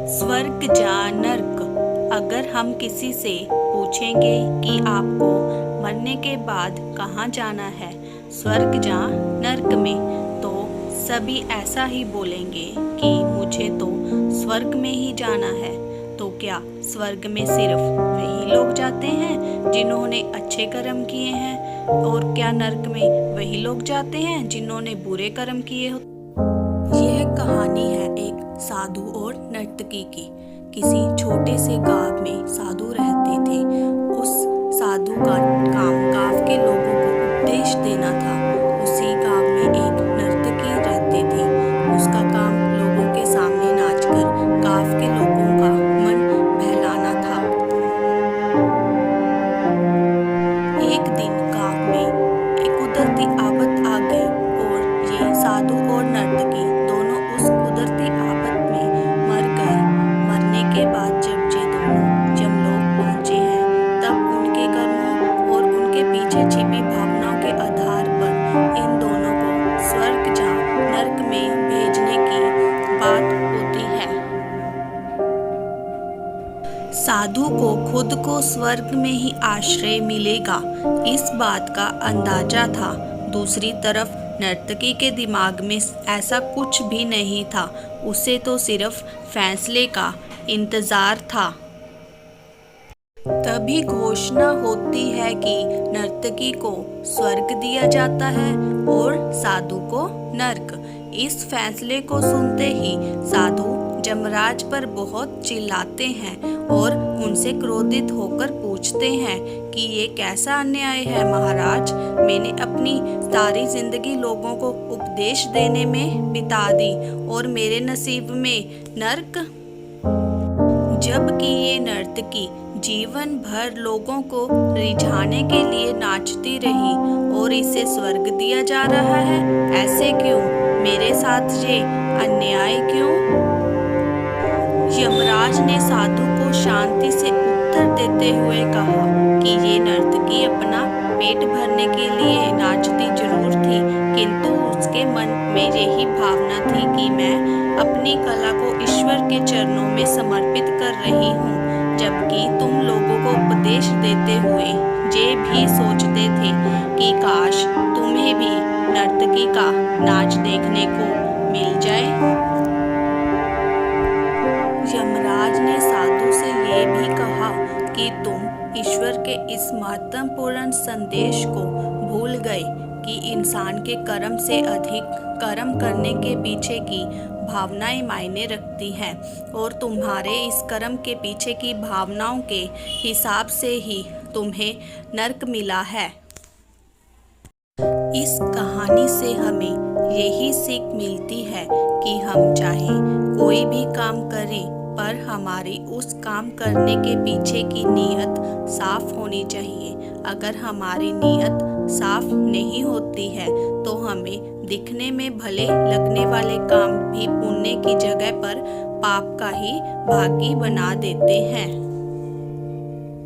स्वर्ग जा नर्क। अगर हम किसी से पूछेंगे कि आपको मरने के बाद कहाँ जाना है, स्वर्ग जा नर्क में, तो सभी ऐसा ही बोलेंगे कि मुझे तो स्वर्ग में ही जाना है। तो क्या स्वर्ग में सिर्फ वही लोग जाते हैं जिन्होंने अच्छे कर्म किए हैं, और क्या नर्क में वही लोग जाते हैं जिन्होंने बुरे कर्म किए हो? यह कहानी है एक साधु और नर्तकी की। किसी छोटे से गांव में साधु रहते थे। उस साधु का काम गांव के लोगों को उपदेश देना था। उसी गांव में एक नर्तकी रहती थी। उसका काम लोगों के सामने नाचकर गांव के लोगों का मन बहलाना था। एक दिन गांव में एक कुदरती आफत आ गई और ये साधु और नर्तकी दोनों उस कुदरती आफत में मर गए। मरने के बाद जब ये दोनों यमलोक पहुंचे हैं, तब उनके कर्मों और उनके पीछे छिपी भावनाओं के आधार पर इन दोनों को स्वर्ग जा नर्क में भेजने की बात होती है। साधु को खुद को स्वर्ग में ही आश्रय मिलेगा, इस बात का अंदाजा था। दूसरी तरफ नर्तकी के दिमाग में ऐसा कुछ भी नहीं था। उसे तो सिर्फ फैसले का इंतजार था। तभी घोषणा होती है कि नर्तकी को स्वर्ग दिया जाता है और साधु को नर्क। इस फैसले को सुनते ही साधु यमराज पर बहुत चिल्लाते हैं और उनसे क्रोधित होकर पूछते हैं कि ये कैसा अन्याय है महाराज। मैंने अपनी सारी जिंदगी लोगों को उपदेश देने में बिता दी और मेरे नसीब में नर्क। जबकि ये नर्तकी जीवन भर लोगों को रिझाने के लिए नाचती रही और इसे स्वर्ग दिया जा रहा है। ऐसे क्यों? मेरे साथ ये अन्याय क्यों? यमराज ने साधु को शांति से उत्तर देते हुए कहा कि ये नर्तकी अपना पेट भरने के लिए नाचती जरूर थी, किंतु उसके मन में यही भावना थी कि मैं अपनी कला को ईश्वर के चरणों में समर्पित कर रही हूँ। जबकि तुम लोगों को उपदेश देते हुए ये भी सोचते थे कि काश तुम्हें भी नर्तकी का नाच देखने को मिल जाए। यमराज ने साधु से ये भी कहा कि तुम ईश्वर के इस महत्वपूर्ण संदेश को भूल गए कि इंसान के कर्म से अधिक कर्म करने के पीछे की भावनाएं मायने रखती हैं, और तुम्हारे इस कर्म के पीछे की भावनाओं के हिसाब से ही तुम्हें नर्क मिला है। इस कहानी से हमें यही सीख मिलती है कि हम चाहे कोई भी काम करें, पर हमारी उस काम करने के पीछे की नीयत साफ होनी चाहिए। अगर हमारी नीयत साफ नहीं होती है तो हमें दिखने में भले लगने वाले काम भी पुण्य की जगह पर पाप का ही भागी बना देते हैं।